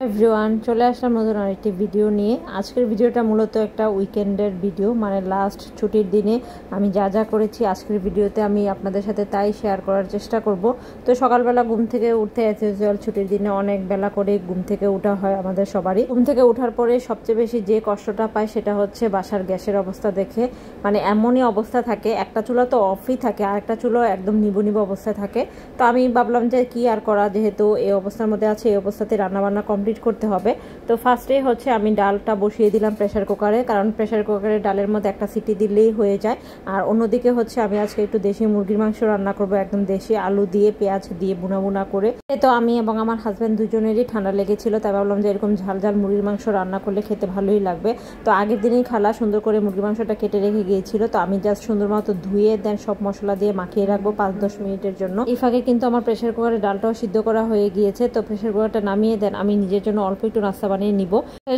Everyone, চলে আসলাম নতুন আরেকটি ভিডিও নিয়ে। আজকের ভিডিওটা মূলত একটা উইকেন্ডের ভিডিও, মানে লাস্ট ছুটির দিনে আমি যা যা করেছি আজকের ভিডিওতে আমি আপনাদের সাথে তাই শেয়ার করার চেষ্টা করব। তো সকালবেলা ঘুম থেকে উঠতে অ্যাজ ইউজুয়াল ছুটির দিনে অনেক বেলা করে ঘুম থেকে ওঠা হয় আমাদের সবারই। ঘুম থেকে ওঠার পরে সবচেয়ে বেশি যে কষ্টটা পায় সেটা হচ্ছে বাসার গ্যাসের অবস্থা দেখে। মানে এমনই অবস্থা থাকে, একটা চুলা তো অফই থাকে আর একটা চুলা একদম নিবু নিবু অবস্থায় থাকে। তো আমি ভাবলাম যে কি আর করা, যেহেতু এই অবস্থার মধ্যে আছে, এই অবস্থাতে রান্নাবান্না কমপ্লিট করতে হবে। তো ফার্স্টে হচ্ছে আমি ডালটা বসিয়ে দিলাম প্রেসার কুকারে, কারণ প্রেসার কুকারে ডালের মধ্যে একটা সিটি দিলেই হয়ে যায়। আর অন্যদিকে হচ্ছে আমি আজকে একটু দেশি মুরগির মাংস রান্না করব, একদম দেশি আলু দিয়ে পেঁয়াজ দিয়ে বুনা বুনা করে। তো আমি এবং আমার হাজব্যান্ড দুজনেরই ঠান্ডা লেগেছিল, তাই ভাবলাম যে এরকম ঝাল ঝাল মুরগির মাংস রান্না করলে খেতে ভালোই লাগবে। তো আগের দিনই খালা সুন্দর করে মুরগির মাংসটা কেটে রেখে গিয়েছিল, তো আমি জাস্ট সুন্দর মতো ধুয়ে দেন সব মশলা দিয়ে মাখিয়ে রাখবো 5-10 মিনিটের জন্য। এই ফাঁকে কিন্তু আমার প্রেসার কুকারে ডালটাও সিদ্ধ করা হয়ে গিয়েছে। তো প্রেসার কুকারটা নামিয়ে দেন আমি নিজের জন্য অল্প একটু নাস্তা বানিয়ে নিব।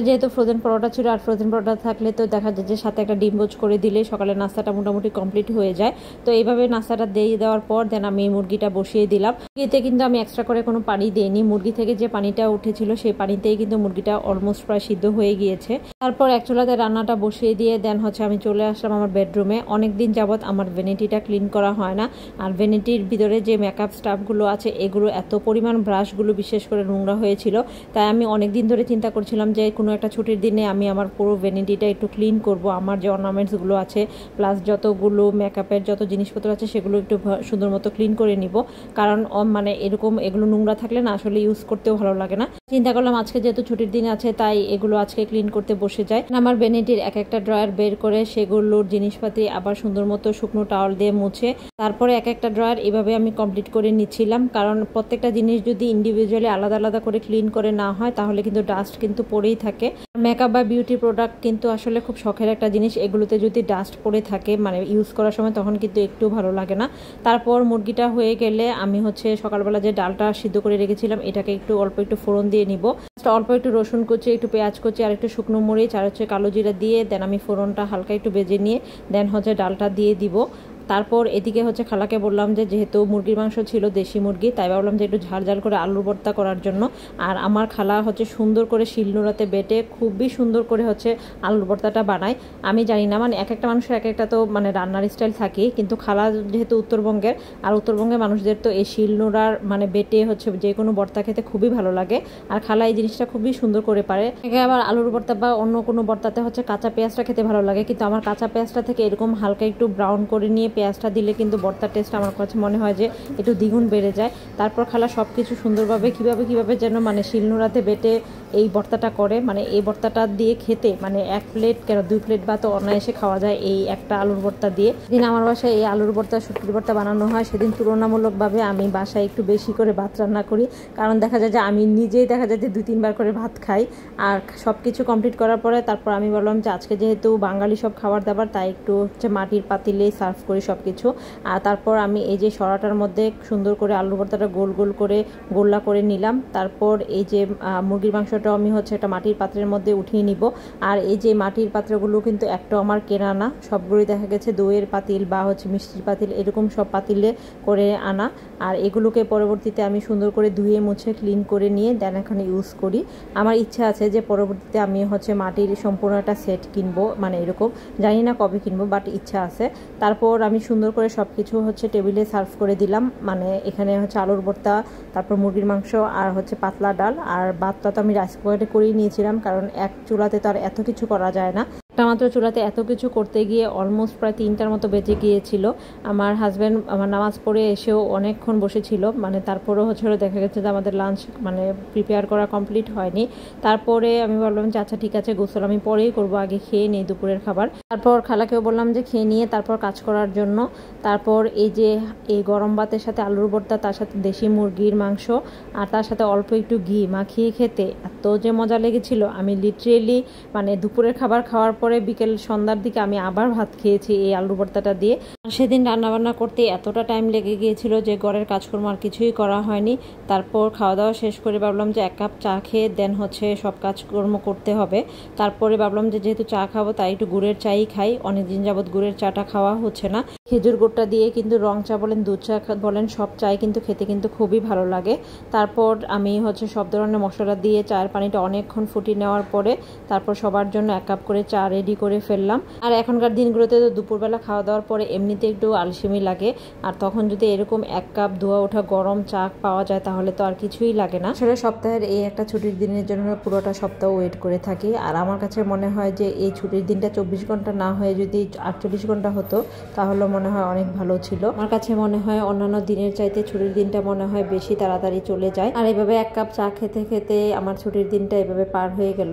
যেহেতু ফ্রোজেন পরোটা ছিল, আর ফ্রোজেন পরোটা থাকলে তো দেখা যায় যে সাথে একটা ডিম বোজ করে দিলে সকালে নাস্তাটা মোটামুটি কমপ্লিট হয়ে যায়। তো এইভাবে নাস্তাটা দিয়ে দেওয়ার পর দেন আমি মুরগিটা বসিয়ে দিলাম। মুরগিতে কিন্তু আমি এক্সট্রা করে কোনো পানি দিইনি, মুরগি থেকে যে পানিটা উঠেছিল সেই পানিতেই কিন্তু মুরগিটা অলমোস্ট প্রায় সিদ্ধ হয়ে গিয়েছে। তারপর এক চুলাতে রান্নাটা বসিয়ে দিয়ে দেন হচ্ছে আমি চলে আসলাম আমার বেডরুমে। অনেকদিন যাবৎ আমার ভ্যানিটিটা ক্লিন করা হয় না, আর ভ্যানিটির ভিতরে যে মেকআপ স্টাফগুলো আছে এগুলো এত পরিমাণ ব্রাশগুলো বিশেষ করে নোংরা হয়েছিল। তাই আমি অনেকদিন ধরে চিন্তা করছিলাম যে কোনো একটা ছুটির দিনে আমি আমার পুরো ভ্যানিটিটা একটু ক্লিন করব, আমার যে অর্নামেন্টসগুলো আছে প্লাস যতগুলো মেকআপের যত জিনিসপত্র আছে সেগুলো একটু সুন্দর মতো ক্লিন করে নিব। কারণ মানে এরকম এগুলো নোংরা থাকলে না আসলে ইউজ করতেও ভালো লাগে না। চিন্তা করলাম আজকে যেহেতু ছুটির দিন আছে তাই এগুলো আজকে ক্লিন করতে বসে যায়। আমার ভ্যানিটির এক একটা ড্রয়ার বের করে সেগুলোর জিনিসপাতি আবার সুন্দর মতো শুকনো টাওয়াল দিয়ে মুছে তারপরে এক একটা ড্রয়ার এভাবে আমি কমপ্লিট করে নিচ্ছিলাম। কারণ প্রত্যেকটা জিনিস যদি ইন্ডিভিজুয়ালি আলাদা আলাদা করে ক্লিন করে না হয় তাহলে কিন্তু ডাস্ট কিন্তু পড়েই থাকে। মেকআপ বা বিউটি প্রোডাক্ট কিন্তু আসলে খুব শখের একটা জিনিস, এগুলোতে যদি ডাস্ট পড়ে থাকে মানে ইউজ করার সময় তখন কিন্তু একটু ভালো লাগে না। তারপর মুরগিটা হয়ে গেলে আমি হচ্ছে সকালবেলা যে ডালটা সিদ্ধ করে রেখেছিলাম এটাকে একটু অল্প একটু ফোড়ন দিয়ে নিব। অল্প একটু রসুন কুচি, একটু পেঁয়াজ কুচি আর একটু শুকনো মরিচ আর হচ্ছে কালো জিরা দিয়ে দেন আমি ফোড়নটা হালকা একটু ভেজে নিয়ে দেন হচ্ছে ডালটা দিয়ে দিব। তারপর এদিকে হচ্ছে খালাকে বললাম যে যেহেতু মুরগির মাংস ছিল দেশি মুরগি তাই ভাবলাম যে একটু ঝাল ঝাল করে আলুর ভর্তা করার জন্য। আর আমার খালা হচ্ছে সুন্দর করে শিলনোড়াতে বেটে খুবই সুন্দর করে হচ্ছে আলুর ভর্তাটা বানায়। আমি জানি না, মানে এক একটা মানুষের এক একটা তো মানে রান্নার স্টাইল থাকে, কিন্তু খালা যেহেতু উত্তরবঙ্গের, আর উত্তরবঙ্গের মানুষদের তো এই শিলনোড়ার মানে বেটে হচ্ছে যে কোনো ভর্তা খেতে খুবই ভালো লাগে। আর খালা এই জিনিসটা খুবই সুন্দর করে পারে। আবার আলুর ভর্তা বা অন্য কোনো ভর্তাতে হচ্ছে কাঁচা পেঁয়াজটা খেতে ভালো লাগে, কিন্তু আমার কাঁচা পেঁয়াজটা থেকে এরকম হালকা একটু ব্রাউন করে নিয়ে পেঁয়াজটা দিলে কিন্তু ভর্তার টেস্ট আমার কাছে মনে হয় যে একটু দ্বিগুণ বেড়ে যায়। তারপর খালা সব কিছু সুন্দরভাবে কীভাবে যেন মানে শিলনোড়াতে বেটে এই ভর্তাটা করে, মানে এই ভর্তাটা দিয়ে খেতে মানে 1 প্লেট কেন 2 প্লেট ভাত অনায়াসে খাওয়া যায় এই একটা আলুর ভর্তা দিয়ে। যেদিন আমার বাসায় এই আলুর ভর্তা শুটকির ভর্তা বানানো হয় সেদিন তুলনামূলকভাবে আমি বাসায় একটু বেশি করে ভাত রান্না করি, কারণ দেখা যায় যে আমি নিজেই দেখা যায় যে 2-3 বার করে ভাত খাই। আর সব কিছু কমপ্লিট করার পরে তারপর আমি বললাম যে আজকে যেহেতু বাঙালি সব খাবার দাবার তাই একটু হচ্ছে মাটির পাতিলেই সার্ভ করি সব কিছু। আর তারপর আমি এই যে সরাটার মধ্যে সুন্দর করে আলুর ভর্তাটা গোল গোল করে গোল্লা করে নিলাম। তারপর এই যে মুরগির মাংসটাও আমি হচ্ছে একটা মাটির পাত্রের মধ্যে উঠিয়ে নিব। আর এই যে মাটির পাত্রগুলো কিন্তু একটাও আমার কেনা না, সবগুলোই দেখা গেছে দইয়ের পাতিল বা হচ্ছে মিষ্টির পাতিল এরকম সব পাতিলে করে আনা। আর এগুলোকে পরবর্তীতে আমি সুন্দর করে ধুয়ে মুছে ক্লিন করে নিয়ে দেন এখানে ইউজ করি। আমার ইচ্ছা আছে যে পরবর্তীতে আমি হচ্ছে মাটির সম্পূর্ণ একটা সেট কিনবো, মানে এরকম জানি না কবে কিনবো বাট ইচ্ছা আছে। তারপর আমি সুন্দর করে সব কিছু হচ্ছে টেবিলে সার্ভ করে দিলাম, মানে এখানে হচ্ছে আলুর ভর্তা, তারপর মুরগির মাংস আর হচ্ছে পাতলা ডাল। আর ভাতটা তো আমি রাইস কুকারে করেই নিয়েছিলাম, কারণ এক চুলাতে তো আর এত কিছু করা যায় না। একটা মাত্র চুলাতে এত কিছু করতে গিয়ে অলমোস্ট প্রায় 3টার মতো বেজে গিয়েছিল। আমার হাজব্যান্ড আমার নামাজ পড়ে এসেও অনেকক্ষণ বসেছিল, মানে তারপরেও হচ্ছে দেখা গেছে যে আমাদের লাঞ্চ মানে প্রিপেয়ার করা কমপ্লিট হয়নি। তারপরে আমি বললাম যে আচ্ছা ঠিক আছে গোসল আমি পরেই করবো, আগে খেয়ে নিই দুপুরের খাবার। তারপর খালাকেও বললাম যে খেয়ে নিয়ে তারপর কাজ করার জন্য। তারপর এই যে এই গরম ভাতের সাথে আলুর ভর্তা, তার সাথে দেশি মুরগির মাংস আর তার সাথে অল্প একটু ঘি মাখিয়ে খেতে এত যে মজা লেগেছিল, আমি লিটারেলি মানে দুপুরের খাবার খাওয়ার পরে বিকেল সন্ধ্যার দিকে আমি আবার ভাত খেয়েছি এই আলু ভর্তাটা দিয়ে। সেদিন রান্নাবান্না করতে এতটা টাইম লেগে গিয়েছিল যে ঘরের কাজকর্ম আর কিছুই করা হয়নি। তারপর খাওয়া দাওয়া শেষ করে ভাবলাম যে 1 কাপ চা খেয়ে দেন হচ্ছে সব কাজকর্ম করতে হবে। তারপরে ভাবলাম যে যেহেতু চা খাবো তাই একটু গুড়ের চাই খাই, অনেকদিন যাবৎ গুড়ের চাটা খাওয়া হচ্ছে না। খেজুর গুড়টা দিয়ে কিন্তু রং চা বলেন, দুধ চা বলেন, সব চাই কিন্তু খেতে কিন্তু খুবই ভালো লাগে। তারপর আমি সব ধরনের মশলা দিয়ে চায়ের পানিটা অনেকক্ষণ ফুটিয়ে নেওয়ার পরে তারপর সবার জন্য 1 কাপ করে চা রেডি করে ফেললাম। আর এখনকার দিনগুলোতে তো দুপুরবেলা খাওয়া দাওয়ার পরে এমনিতে একটু আলসেমি লাগে, আর তখন যদি এরকম 1 কাপ ধোয়া ওঠা গরম চা পাওয়া যায় তাহলে তো আর কিছুই লাগে না। আসলে সপ্তাহের এই একটা ছুটির দিনের জন্য পুরোটা সপ্তাহ ওয়েট করে থাকি। আর আমার কাছে মনে হয় যে এই ছুটির দিনটা 24 ঘন্টা না হয়ে যদি 48 ঘন্টা হতো তাহলে মনে হয় অনেক ভালো ছিল। আমার কাছে মনে হয় অন্যান্য দিনের চাইতে ছুটির দিনটা মনে হয় বেশি তাড়াতাড়ি চলে যায়। আর এভাবে 1 কাপ চা খেতে খেতে আমার ছুটির দিনটা এভাবে পার হয়ে গেল।